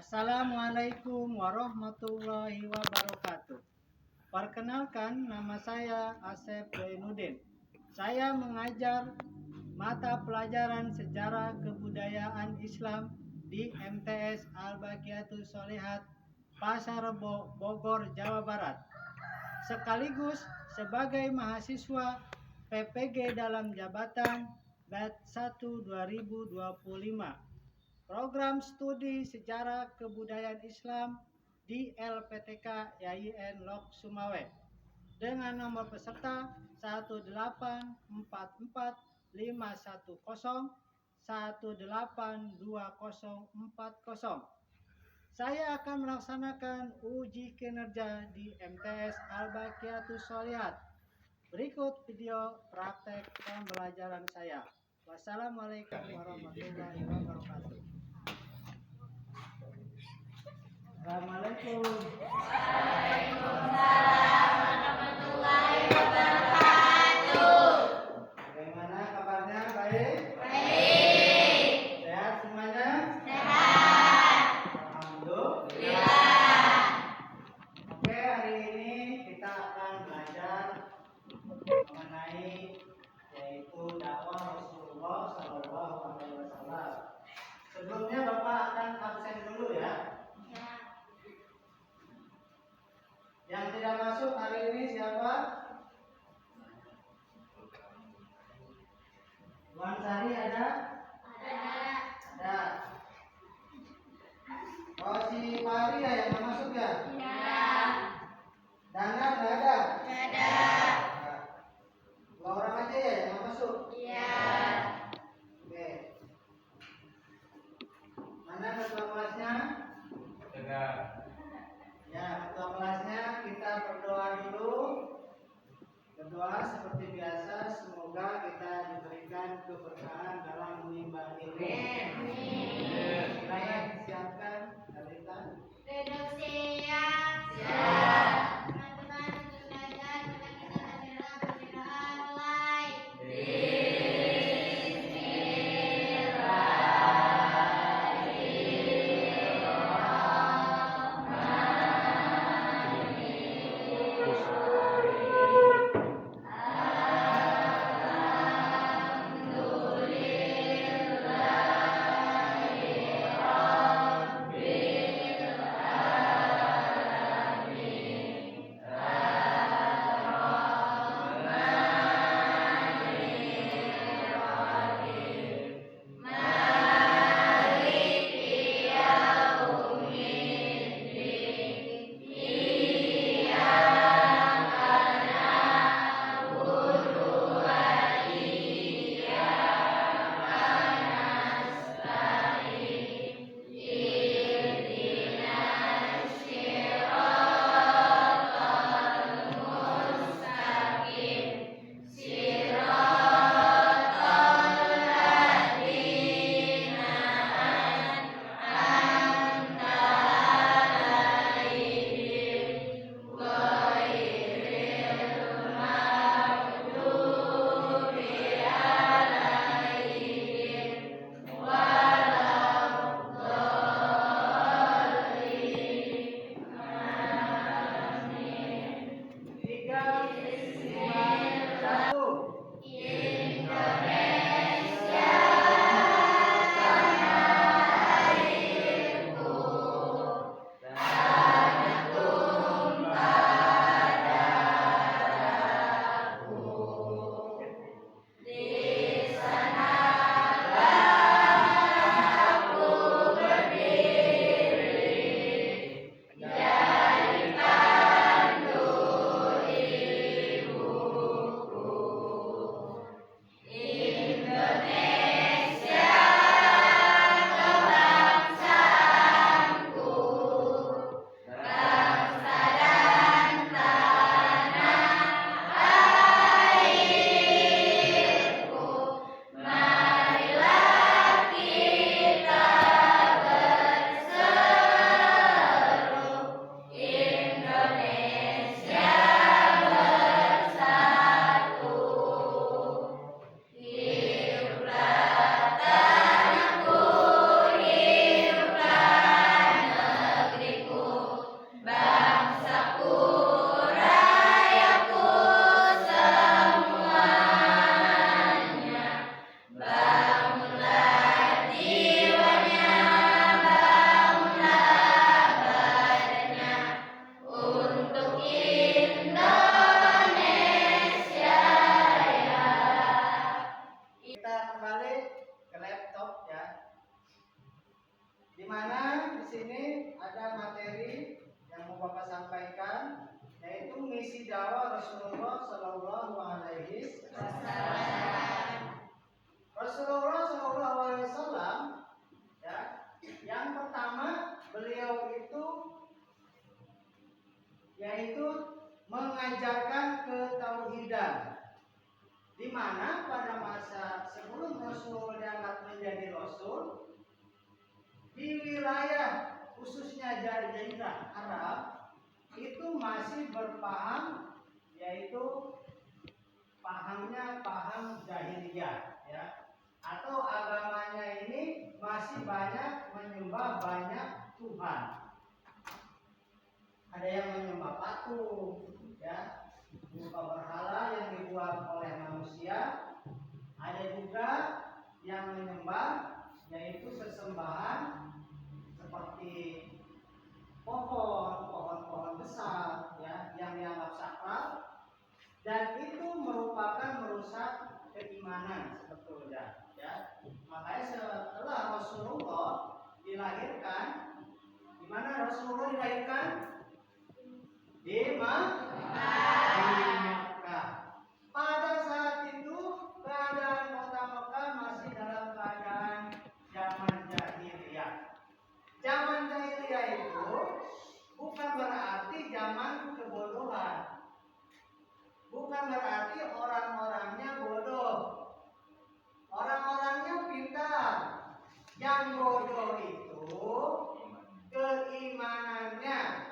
Assalamualaikum warahmatullahi wabarakatuh. Perkenalkan, nama saya Asep Zainuddin. Saya mengajar mata pelajaran Sejarah Kebudayaan Islam di MTS Al-Baqiyatus Sholihat, Pasar Rebo, Bogor, Jawa Barat. Sekaligus sebagai mahasiswa PPG dalam jabatan Batch 1 2025. Program Studi Sejarah Kebudayaan Islam di LPTK YIN Lok Sumawe dengan nomor peserta 1845110182040. Saya akan melaksanakan uji kinerja di MTS Al-Baqiyatus Sholihat. Berikut video praktek pembelajaran saya. Wassalamualaikum warahmatullahi wabarakatuh. Assalamualaikum. Waalaikumsalam warahmatullahi wabarakatuh. Bagaimana kabarnya? Baik? Baik. Sehat semuanya? Sehat. Alhamdulillah. Oke, hari ini kita akan belajar mengenai yaitu dakwah Rasulullah Shallallahu Alaihi Wasallam. Sebelumnya Bapak akan absen dulu ya. Yang tidak masuk hari ini siapa? Wan Sari ada? Ada. Oh, si Pari ya yang nggak masuk ya? Dana nggak ada? Ada. Dua orang aja ya yang nggak masuk? Iya. Oke. Mana ketua kelasnya? Ada. Ya, ketua kelasnya kita berdoa dulu. Berdoa seperti biasa, semoga kita diberikan keberkahan dalam menimba ilmu. Amin. Silakan siapkan Dalita. di sini ada materi yang mau Bapak sampaikan, yaitu misi dakwah Rasulullah Shallallahu Alaihi Wasallam. Rasulullah Shallallahu Alaihi Wasallam, ya, yang pertama beliau itu yaitu mengajarkan ketauhidan, di mana pada masa sebelum Rasul diangkat menjadi Rasul, di wilayah khususnya Jazirah Arab itu masih berpaham, yaitu pahamnya paham jahiliyah, ya, atau agamanya ini masih banyak menyembah banyak Tuhan. Ada yang menyembah patung, ya, berupa berhala yang dibuat oleh manusia. Ada juga yang menyembah yaitu sesembahan seperti pohon-pohon besar, ya, yang dianggap sakral, dan itu merupakan merusak keimanan sebetulnya, ya. Makanya setelah Rasulullah dilahirkan, di mana Rasulullah dilahirkan? Di Makkah. Pada saat itu keadaan kota Makkah masih dalam keadaan zaman jahiliyah. Zaman jahiliyah itu bukan berarti zaman kebodohan, bukan berarti orang-orangnya bodoh, orang-orangnya pintar. Yang bodoh itu keimanannya.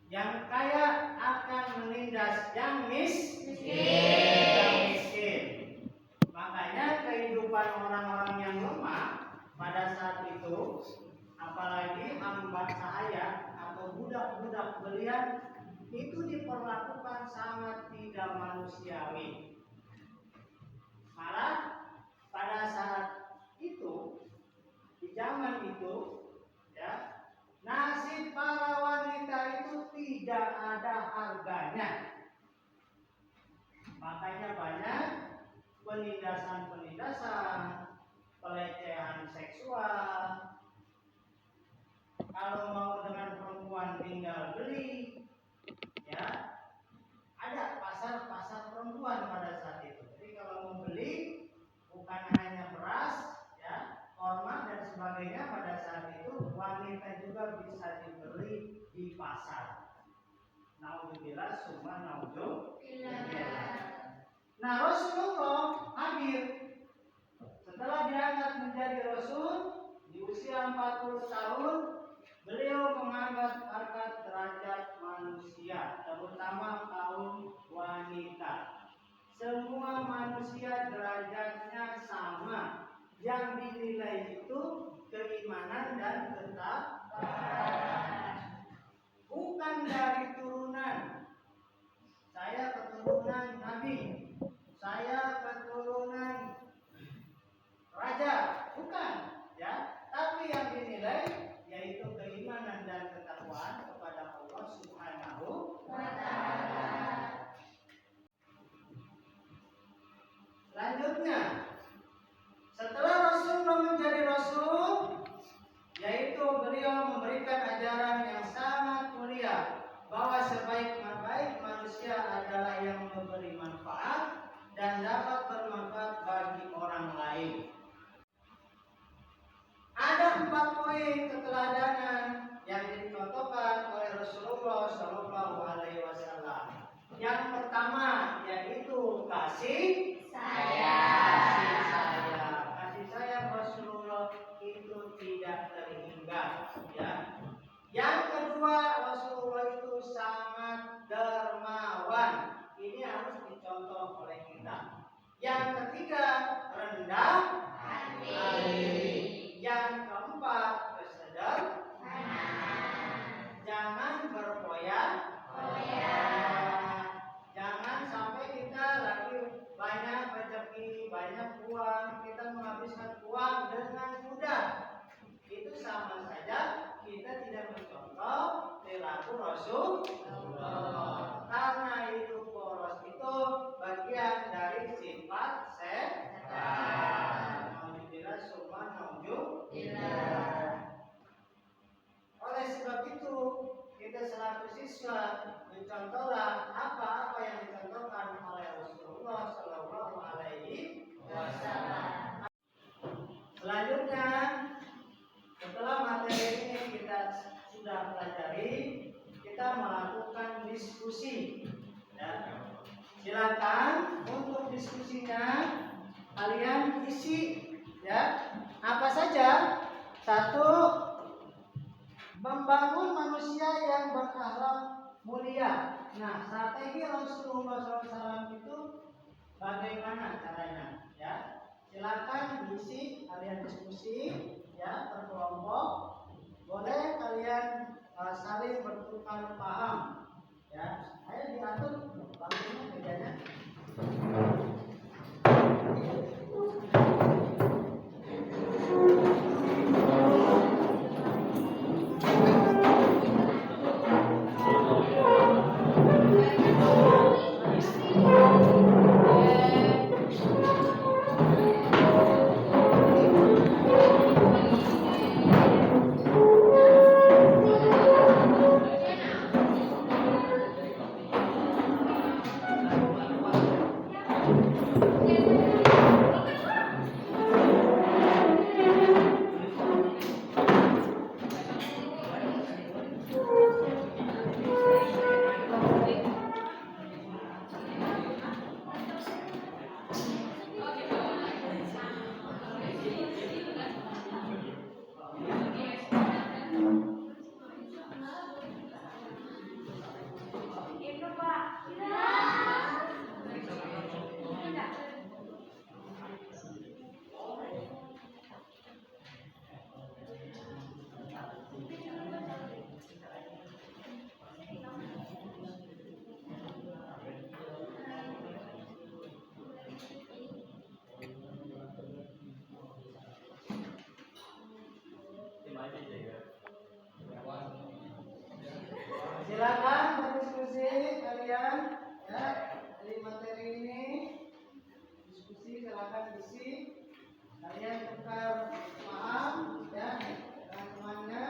Yang kaya akan menindas yang miskin. Makanya kehidupan orang-orang yang lemah pada saat itu, apalagi hamba sahaya atau budak-budak belian, itu diperlakukan sangat tidak manusiawi. Malah pada saat itu, di zaman itu, ya, nasib para wanita itu tidak ada harganya. Makanya banyak penindasan, pelecehan seksual. Kalau mau dengan perempuan tinggal beli, ya, ada pasar perempuan pada saat itu. Jadi kalau mau beli bukan hanya beras, ya, korma dan sebagainya, pada saat itu wanita juga bisa dibeli di pasar. Naudzubillah summa naudzubillah. Nah, Rasulullah hadir setelah diangkat menjadi Rasul di usia 40 tahun. Beliau mengangkat derajat manusia, terutama kaum wanita. Semua manusia derajatnya sama. Yang dinilai itu keimanan dan ketakwaan. Bukan dari turunan. Saya keturunan Nabi, saya keturunan raja, bukan, ya. Tapi yang dinilai yaitu keimanan dan ketakwaan kepada Allah Subhanahu wa Ta'ala. Selanjutnya, setelah Rasulullah menjadi Rasul, yaitu beliau memberikan ajaran yang sangat mulia, bahwa sebaik-baik manusia adalah yang memberi manfaat dan dapat bermanfaat bagi orang lain. Ada 4 poin keteladanan yang dicontohkan oleh Rasulullah Shallallahu Alaihi Wasallam. Yang pertama yaitu kasih sayang. Kasih sayang Rasulullah itu tidak terhingga, ya. Yang kedua, Rasulullah itu sangat dermawan. Ini harus dicontoh oleh kita. Yang ketiga, rendah hati. Yang keempat, kesederhanaan. Jangan berfoya-foya. Jangan sampai kita lagi banyak sudah pelajari, kita melakukan diskusi. Ya. Silakan untuk diskusinya kalian isi ya. Apa saja? Satu, membangun manusia yang berakhlak mulia. Nah, strategi Rasulullah SAW itu bagaimana caranya? Ya, silakan diisi, kalian diskusi, ya, berkelompok. Boleh kalian saling bertukar paham. Ya, ayo diatur bangkunya mejanya. Silakan berdiskusi kalian ya dari materi ini. Diskusi silakan isi. Kalian tukar paham ya dengan temannya.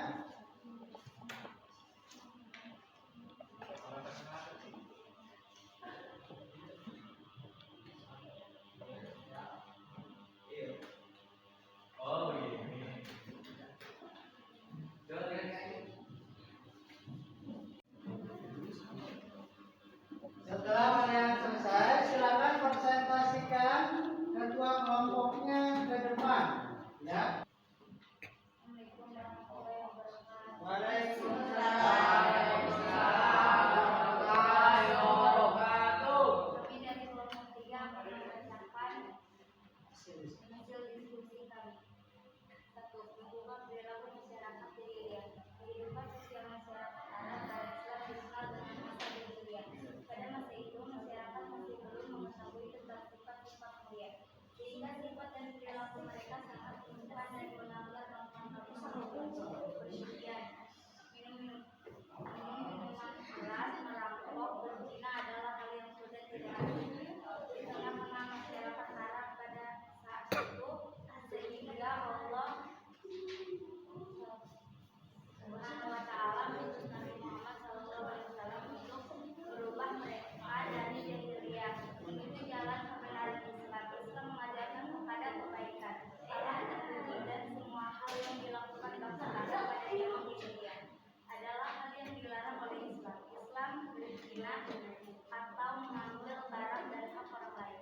Setelah kalian selesai, silakan presentasikan ketua kelompoknya ke depan, ya. Waalaikumsalam. Kami dari kelompok 3 akan membacakan hasil diskusi kami. 1. Hubungan perilaku masyarakat di Ilya. Kehidupan sosial masyarakat Arab dan Islam dikenal dengan masa jahiliyah. Pada masa itu, masyarakat masih belum mengetahui tentang sifat-sifat mulia, sehingga sifat dan perilaku mereka sangat menyimpan dan melanggar norma-norma persucian. Minuman keras, merampok, berzina adalah hal yang sudah tidak asing di tengah-tengah masyarakat Arab pada saat itu, sehingga Allah Subhanahu wa Ta'ala mengutus Nabi Muhammad SAW untuk merubah mereka dari jahiliyah menuju jalan kebenaran Islam. Islam mengajarkan kepada kebaikan, Allah terpuji, dan semua hal yang dilakukan bangsa Arab pada zaman jahiliyah adalah hal yang dilarang oleh Islam. Islam berzina atau mengambil barang dari hak orang lain.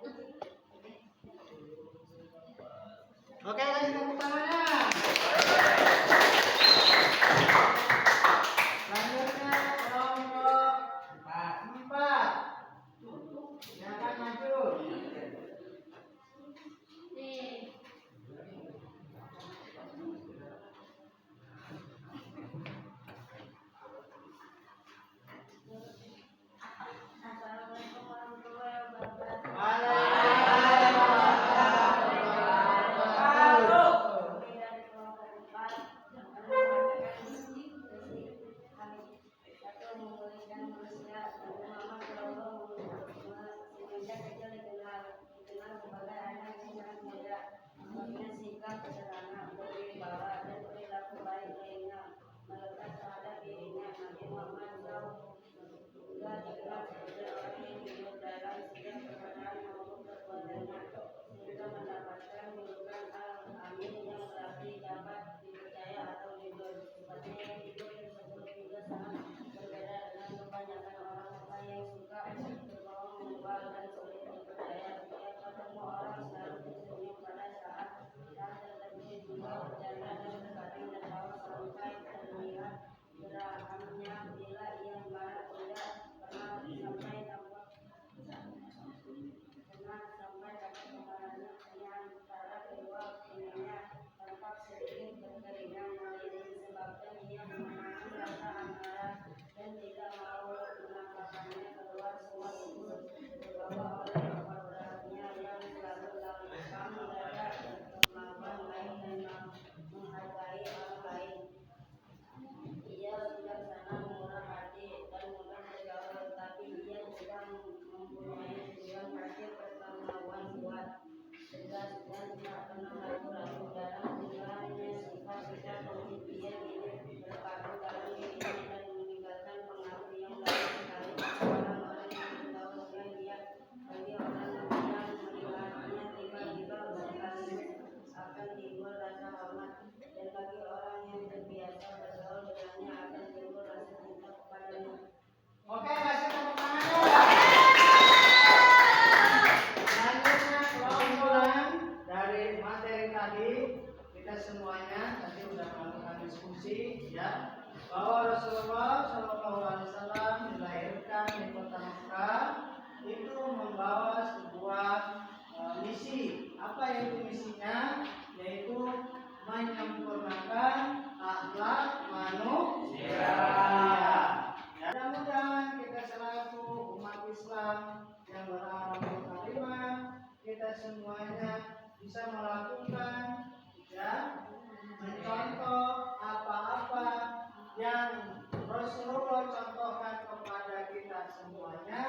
Oke, kasih tepuk tangannya. Selanjutnya kelompok 4. Silakan maju. Assalamualaikum warahmatullahi wabarakatuh. Waalaikumsalam warahmatullahi wabarakatuh. ya, bahwa Rasulullah Shallallahu Alaihi Wasallam dilahirkan di kota Mekah itu membawa sebuah misi. Apa itu misinya? Yaitu menyempurnakan akhlak manusia. Ya, mudah-mudahan kita selaku umat Islam yang berakhlak karimah, kita semuanya bisa melakukan, ya, mencontoh apa-apa yang Rasulullah contohkan kepada kita semuanya,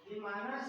di mana